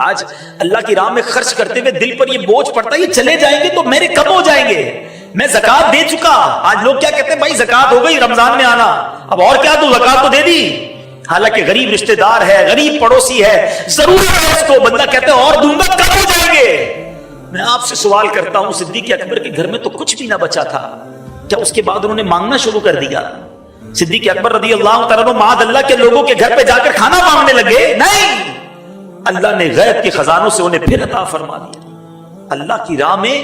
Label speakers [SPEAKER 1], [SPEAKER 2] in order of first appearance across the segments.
[SPEAKER 1] آج اللہ کی راہ میں خرچ کرتے ہوئے دل پر یہ بوجھ پڑتا ہے یہ چلے جائیں گے تو میرے کم ہو جائیں گے، میں زکات دے چکا. آج لوگ کیا کہتے ہیں، بھائی زکات ہو گئی رمضان میں آنا، اب اور کیا تو زکات تو دے دی. حالانکہ غریب رشتہ دار ہے، غریب پڑوسی ہے، ضرورت ہے اس کو، بندہ کہتے ہیں اور دوں گا کم ہو جائیں گے. میں آپ سے سوال کرتا ہوں، صدیق اکبر کے گھر میں تو کچھ بھی نہ بچا تھا، کیا اس کے بعد انہوں نے مانگنا شروع کر دیا؟ صدیق اکبر رضی اللہ تعالیٰ عنہ معاذ اللہ کے لوگوں کے گھر پہ جا کر کھانا مانگنے لگے؟ نہیں، اللہ نے غیب کے خزانوں سے انہیں پھر عطا فرما دیا. اللہ کی راہ میں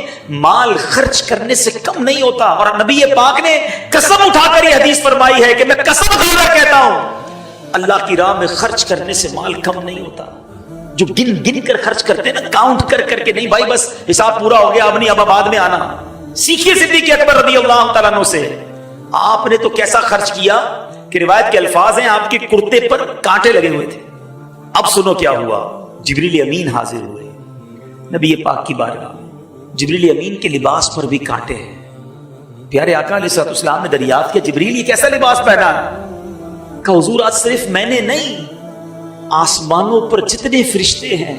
[SPEAKER 1] مال خرچ کرنے سے کم نہیں ہوتا. اور نبی پاک نے قسم اٹھا کر یہ حدیث فرمائی ہے کہ میں قسم اٹھا کر کہتا ہوں، اللہ کی راہ میں خرچ کرنے سے مال کم نہیں ہوتا. جو گن گن کر خرچ کرتے ہیں نا، کاؤنٹ کر کر کے نہیں، بھائی بس حساب پورا ہو گیا اب نہیں، اب بعد میں آنا. سیکھیے صدیق اکبر رضی اللہ تعالیٰ عنہ سے. آپ نے تو کیسا خرچ کیا کہ روایت کے الفاظ ہیں آپ کے کرتے پر کانٹے لگے ہوئے تھے. اب سنو کیا ہوا. جبریل امین حاضر ہوئے نبی پاک کی بارگاہ میں. جبریل امین کے لباس پر بھی کانٹے ہیں. پیارے آقا علیہ الصلوۃ والسلام نے دریافت کیا، جبریل یہ کیسا لباس پہنا ہے؟ کہ حضور آج صرف میں نے نہیں، آسمانوں پر جتنے فرشتے ہیں،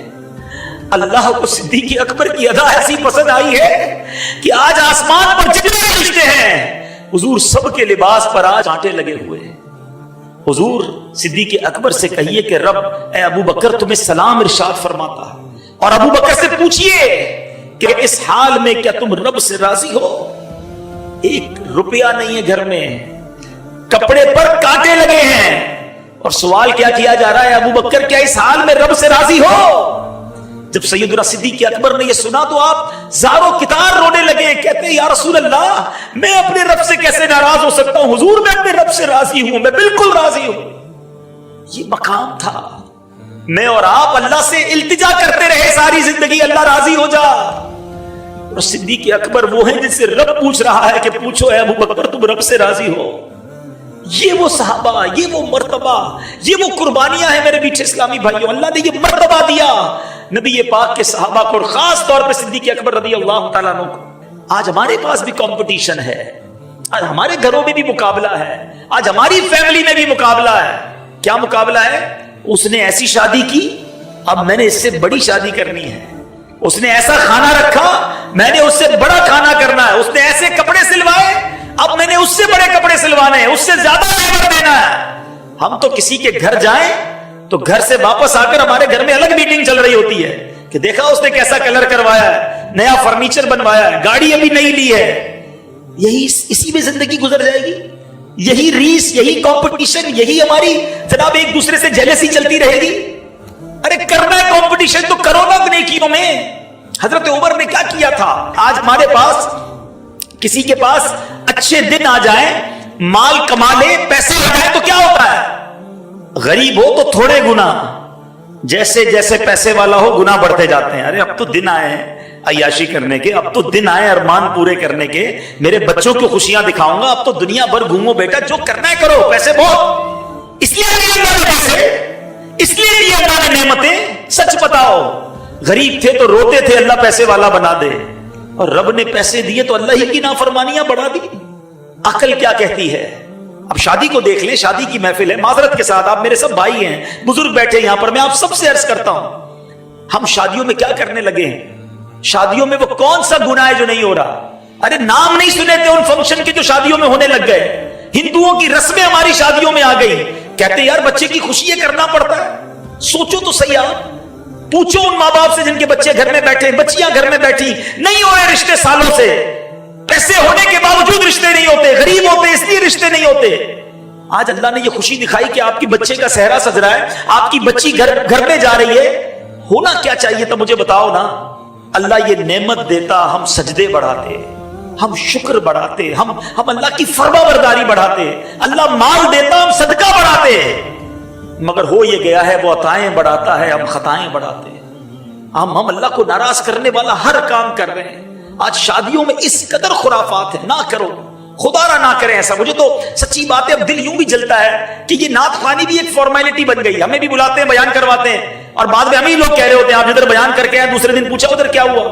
[SPEAKER 1] اللہ کو صدیق اکبر کی ادا ایسی پسند آئی ہے کہ آج آسمان پر جتنے فرشتے ہیں حضور سب کے لباس پر آج کانٹے لگے ہوئے ہیں. حضور صدیق اکبر سے کہیے کہ رب اے ابو بکر تمہیں سلام ارشاد فرماتا ہے، اور ابو بکر سے پوچھئے کہ اس حال میں کیا تم رب سے راضی ہو؟ ایک روپیہ نہیں ہے گھر میں، کپڑے پر کانٹے لگے ہیں، اور سوال کیا جا رہا ہے، ابو بکر کیا اس حال میں رب سے راضی ہو؟ جب سیدنا صدیق اکبر نے یہ سنا تو آپ زاروں کتار رونے لگے. کہتے ہیں یا رسول اللہ میں اپنے رب سے کیسے ناراض ہو سکتا ہوں؟ حضور میں اپنے رب سے راضی ہوں، میں بالکل راضی ہوں. یہ مقام تھا. میں اور آپ اللہ سے التجا کرتے رہے ساری زندگی، اللہ راضی ہو جا. اور صدیق اکبر وہ ہیں جن سے رب پوچھ رہا ہے کہ پوچھو اے ابو بکر تم رب سے راضی ہو. یہ وہ صحابہ، یہ وہ مرتبہ، یہ وہ قربانیاں ہیں میرے بیچ اسلامی بھائیوں. اللہ نے یہ مرتبہ دیا نبی پاک کے صحابہ کو، اور خاص طور پہ صدیق اکبر رضی اللہ تعالیٰ عنہ کو. آج ہمارے پاس بھی کمپٹیشن ہے، آج ہمارے گھروں میں بھی مقابلہ ہے، آج ہماری فیملی میں بھی مقابلہ ہے. کیا مقابلہ ہے؟ اس نے ایسی شادی کی، اب میں نے اس سے بڑی شادی کرنی ہے. اس نے ایسا کھانا رکھا، میں نے اس سے بڑا کھانا کرنا ہے. اس نے ایسے کپڑے سلوائے، اب میں نے اس سے بڑے کپڑے سلوانے ہیں، اس سے زیادہ پیمنٹ دینا ہے. ہم تو کسی کے گھر جائیں تو گھر سے واپس آ کر ہمارے گھر میں الگ میٹنگ چل رہی ہوتی ہے کہ دیکھا اس نے کیسا کلر کروایا ہے، نیا فرنیچر بنوایا ہے، گاڑی ابھی نہیں لی ہے. یہی اسی میں زندگی گزر جائے گی. یہی ریس، یہی کمپٹیشن، یہی ہماری جناب ایک دوسرے سے جیلسی چلتی رہے گی. ارے کرنا ہے کمپٹیشن تو کرو نا نیکیوں میں. حضرت عمر نے کیا کیا تھا؟ آج ہمارے پاس کسی کے پاس اچھے دن آ جائیں، مال کما لے، پیسے لگائے تو کیا ہوتا ہے؟ غریب ہو تو تھوڑے گنا، جیسے جیسے پیسے والا ہو گنا بڑھتے جاتے ہیں. ارے اب تو دن آئے ہیں عیاشی کرنے کے، اب تو دن آئے ارمان پورے کرنے کے، میرے بچوں کو خوشیاں دکھاؤں گا، اب تو دنیا بھر گھومو بیٹا، جو کرنا ہے کرو، پیسے بہت. اس لیے اللہ نے نعمتیں. سچ بتاؤ، غریب تھے تو روتے تھے اللہ پیسے والا بنا دے، اور رب نے پیسے دیے تو اللہ ہی کی نافرمانیاں بڑھا دی. عقل کیا کہتی ہے؟ اب شادی کو دیکھ لیں، شادی کی محفل ہے، معذرت کے ساتھ آپ میرے سب بھائی ہیں، بزرگ بیٹھے یہاں پر، میں آپ سب سے عرض کرتا ہوں، ہم شادیوں میں کیا کرنے لگے ہیں؟ شادیوں میں وہ کون سا گناہ ہے جو نہیں ہو رہا؟ ارے نام نہیں سنے تھے ان فنکشن کے جو شادیوں میں ہونے لگ گئے. ہندوؤں کی رسمیں ہماری شادیوں میں آ گئی. کہتے یار بچے کی خوشی یہ کرنا پڑتا ہے. سوچو تو صحیح، آپ پوچھو ان ماں باپ سے جن کے بچے گھر میں بیٹھے، بچیاں گھر میں بیٹھی، نہیں ہو رہے رشتے سالوں سے، پیسے ہونے کے باوجود رشتے نہیں ہوتے، غریب ہوتے اس لیے رشتے نہیں ہوتے. آج اللہ نے یہ خوشی دکھائی کہ آپ کی بچے کا صحرا سج رہا ہے، آپ کی بچی گھر میں جا رہی ہے. ہونا کیا چاہیے تھا مجھے بتاؤ نا. اللہ یہ نعمت دیتا، ہم سجدے بڑھاتے، ہم شکر بڑھاتے، ہم اللہ کی فرما برداری بڑھاتے. اللہ مال دیتا، ہم صدقہ بڑھاتے. مگر ہو یہ گیا ہے وہ عطائیں بڑھاتا ہے، ہم خطائیں بڑھاتے ہیں. ہم اللہ کو ناراض کرنے والا ہر کام کر رہے ہیں. آج شادیوں میں اس قدر خرافات ہیں، نہ کرو، خدا را نہ کریں ایسا. مجھے تو سچی بات ہے اب دل یوں بھی جلتا ہے کہ یہ نعت خوانی بھی ایک فارمیلٹی بن گئی. ہمیں بھی بلاتے ہیں، بیان کرواتے ہیں، اور بعد میں ہم ہی لوگ کہہ رہے ہوتے ہیں آپ ادھر بیان کر کے آئے، دوسرے دن پوچھا ادھر کیا ہوا.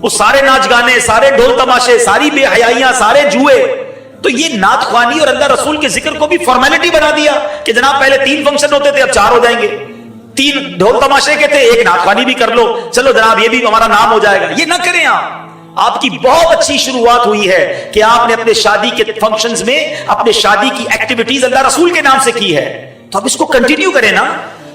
[SPEAKER 1] وہ سارے ناچ گانے، سارے ڈھول تماشے، ساری بے حیائیاں، سارے جوئے. تو یہ نعت خوانی اور اللہ رسول کے ذکر کو بھی فارمیلٹی بنا دیا کہ جناب پہلے 3 فنکشن ہوتے تھے اب 4 ہو جائیں گے. 3 ढोल तमाशे के थे, एक नाथवानी भी कर लो, चलो जनाब ये भी हमारा नाम हो जाएगा। ये ना करें आपकी बहुत अच्छी शुरुआत हुई है कि आपने अपने शादी के फंक्शंस में अपने शादी की एक्टिविटीज अल्लाह रसूल के नाम से की है, तो अब इसको कंटिन्यू करें ना।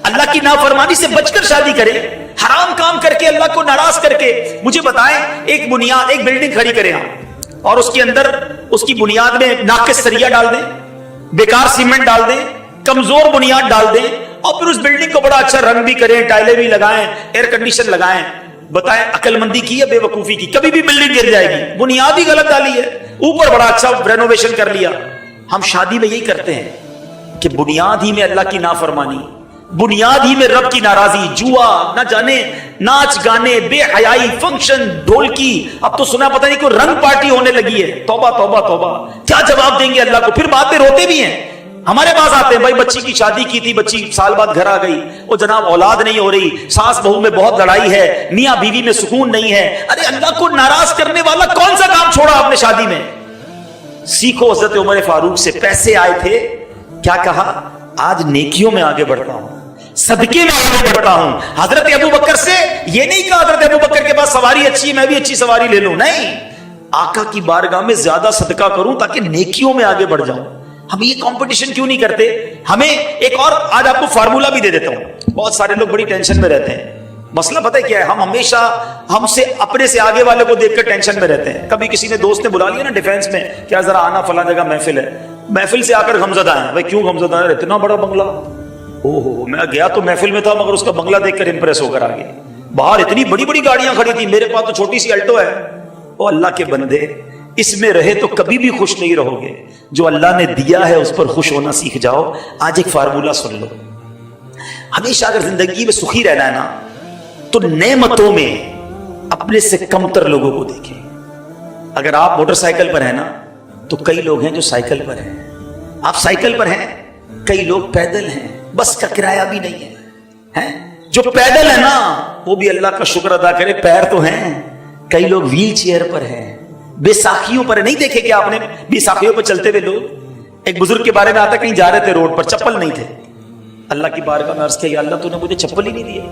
[SPEAKER 1] अल्लाह की नाफरमानी से बचकर शादी करें, हराम काम करके अल्लाह को नाराज करके। मुझे बताएं, एक बुनियाद, एक बिल्डिंग खड़ी करें आप और उसके अंदर उसकी बुनियाद में नाकिस सरिया डाल दें, बेकार सीमेंट डाल दें, कमजोर बुनियाद डाल दें और फिर उस बिल्डिंग को बड़ा अच्छा रंग भी करें, टाइलें भी लगाएं, एयर कंडीशन लगाएं। बताएं अकलमंदी की है बेवकूफी की? कभी भी बिल्डिंग गिर जाएगी, बुनियाद ही गलत डाली है, ऊपर बड़ा अच्छा रेनोवेशन कर लिया। हम शादी में यही करते हैं कि बुनियाद ही में अल्लाह की नाफरमानी, बुनियाद ही में रब की नाराजगी, जुआ, ना जाने नाच गाने, बेहयाई, फंक्शन, ढोलकी। अब तो सुना पता नहीं कोई रंग पार्टी होने लगी है। तौबा तौबा तौबा, क्या जवाब देंगे अल्लाह को? फिर बाद में रोते भी हैं, हमारे पास आते हैं, भाई बच्ची की शादी की थी, बच्ची साल बाद घर आ गई, वो जनाब औलाद नहीं हो रही, सास बहू में बहुत लड़ाई है, मियां बीवी में सुकून नहीं है। अरे अल्लाह को नाराज करने वाला कौन सा काम छोड़ा आपने शादी में? सीखो हजरत उमर फारूक से। पैसे आए थे, क्या कहा? आज नेकियों में आगे बढ़ता हूं, सदके में आगे बढ़ता हूं। हजरत अबू बकर से ये नहीं कहा हजरत अबू बकर के पास सवारी अच्छी है, मैं भी अच्छी सवारी ले लूं। नहीं, आका की बारगाह में ज्यादा सदका करूं ताकि नेकियों में आगे बढ़ जाऊं। हम ये कंपटीशन क्यों नहीं करते? हमें एक और आज आपको फार्मूला भी दे देता हूं। बहुत सारे लोग बड़ी टेंशन में रहते हैं। मसला पता है क्या है? हम हमेशा हमसे अपने से आगे वाले को देखकर टेंशन में रहते हैं। कभी किसी ने दोस्त ने बुला लिया ना डिफेंस में, क्या जरा आना फला जगह महफिल है, महफिल से आकर गमज़दा है। भाई क्यों गमज़दा है? इतना बड़ा बंगला, ओहो, मैं गया तो महफिल में था मगर उसका बंगला देखकर इंप्रेस होकर आ गया। बाहर इतनी बड़ी बड़ी गाड़ियां खड़ी थी, मेरे पास तो छोटी सी अल्टो है। ओ अल्लाह के बंदे, इसमें रहे तो कभी भी खुश नहीं रहोगे। जो अल्लाह ने दिया है उस पर खुश होना सीख जाओ। आज एक फार्मूला सुन लो। हमेशा अगर जिंदगी में सुखी रहना है ना, तो नेमतों में अपने से कमतर लोगों को देखें। अगर आप मोटरसाइकिल पर हैं ना, तो कई लोग हैं जो साइकिल पर हैं। आप साइकिल पर हैं, कई लोग पैदल हैं, बस का किराया भी नहीं है। जो पैदल है ना, वो भी अल्लाह का शुक्र अदा करे, पैर तो हैं। कई लोग व्हील चेयर पर हैं, बेसाखियों पर। नहीं देखे क्या आपने बेसाखियों पर चलते हुए लोग? एक बुजुर्ग के बारे में आता, कहीं जा रहे थे, रोड पर चप्पल नहीं थे। अल्लाह की बारगाह में अर्ज किया, अल्लाह तूने मुझे चप्पल ही नहीं दिए।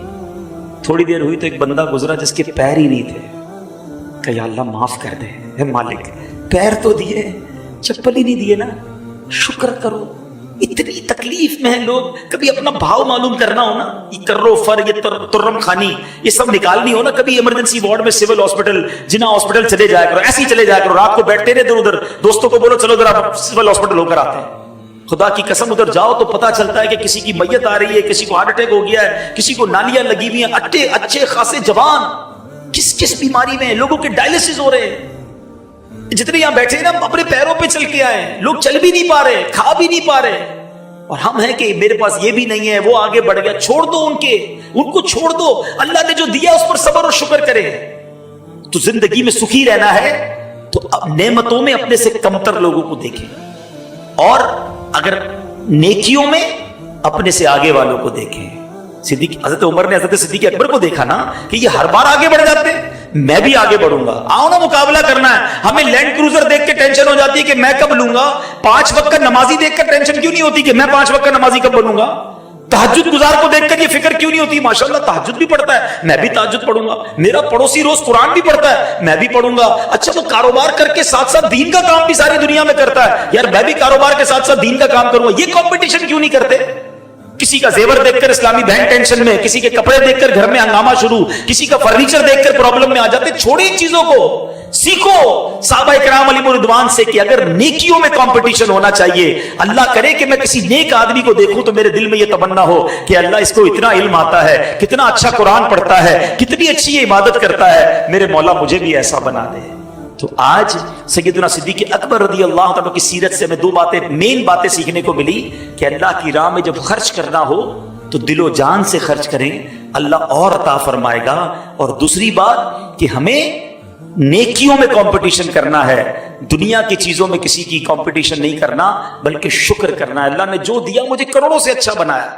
[SPEAKER 1] थोड़ी देर हुई तो एक बंदा गुजरा जिसके पैर ही नहीं थे। कहा अल्लाह माफ कर दे, हे मालिक, पैर तो दिए, चप्पल ही नहीं दिए ना, शुक्र करो। इतनी तकलीफ में है लोग। कभी अपना भाव मालूम करना हो ना, ये कर्रो फर, ये तुर्रम खानी, ये सब निकालनी हो ना, कभी इमरजेंसी वार्ड में, सिविल हॉस्पिटल, जिना हॉस्पिटल चले जाया करो, ऐसे ही चले जाया करो। रात को बैठते रहे इधर उधर, दोस्तों को बोलो चलो जरा सिविल हॉस्पिटल होकर आते हैं। खुदा की कसम उधर जाओ तो पता चलता है कि किसी की मैयत आ रही है, किसी को हार्ट अटैक हो गया है, किसी को नालियां लगी हुई हैं, अच्छे खासे जवान किस किस बीमारी में, लोगों के डायलिसिस हो रहे हैं। जितने यहां बैठे ना अपने पैरों पे चल के आए, लोग चल भी नहीं पा रहे, खा भी नहीं पा रहे, और हम हैं कि मेरे पास ये भी नहीं है, वो आगे बढ़ गया। छोड़ दो उनको छोड़ दो। अल्लाह ने जो दिया उस पर सब्र और शुक्र करें। तो जिंदगी में सुखी रहना है तो अब नेमतों में अपने से कमतर लोगों को देखें, और अगर नेकियों में अपने से आगे वालों को देखें। सिद्दीक हजरत उमर ने हजरत सिद्दीक अकबर को देखा ना कि ये हर बार आगे बढ़ जाते, मैं भी आगे बढ़ूंगा। आओ ना, मुकाबला करना है। हमें लैंड क्रूजर देख के टेंशन हो जाती है कि मैं कब लूंगा। 5 वक्त का नमाजी देखकर टेंशन क्यों नहीं होती कि मैं 5 वक्त का नमाजी कब बनूंगा। तहज्जुद गुजार को देखकर ये फिक्र क्यों नहीं होती, माशाल्लाह तहज्जुद भी पढ़ता है, मैं भी तहज्जुद पढ़ूंगा। मेरा पड़ोसी रोज कुरान भी पढ़ता है, मैं भी पढ़ूंगा। अच्छा, वो कारोबार करके साथ साथ दीन का काम भी सारी दुनिया में करता है, यार मैं भी कारोबार के साथ साथ दीन का काम करूंगा। ये कंपटीशन क्यों नहीं करते? किसी का जेवर देखकर इस्लामी बहन टेंशन में, किसी के कपड़े देखकर घर में हंगामा शुरू, किसी का फर्नीचर देखकर प्रॉब्लम में आ जाते। छोड़े इन चीजों को, सीखो सहाबा इकराम अलैहिम रिदवान से कि अगर नेकियों में कंपटीशन होना चाहिए। अल्लाह करे कि मैं किसी नेक आदमी को देखूं तो मेरे दिल में यह तमन्ना हो कि अल्लाह इसको इतना इल्म आता है, कितना अच्छा कुरान पढ़ता है, कितनी अच्छी इबादत करता है, मेरे मौला मुझे भी ऐसा बना दे। तो आज सैयदना सिद्दीक अकबर रज़ी अल्लाह तआला की सीरत से हमें 2 बातें, मेन बातें सीखने को मिली कि अल्लाह की राह में जब खर्च करना हो तो दिलो जान से खर्च करें, अल्लाह और अता फरमाएगा। और दूसरी बात कि हमें नेकियों में कंपटीशन करना है, दुनिया की चीजों में किसी की कंपटीशन नहीं करना, बल्कि शुक्र करना है। अल्लाह ने जो दिया मुझे करोड़ों से अच्छा बनाया।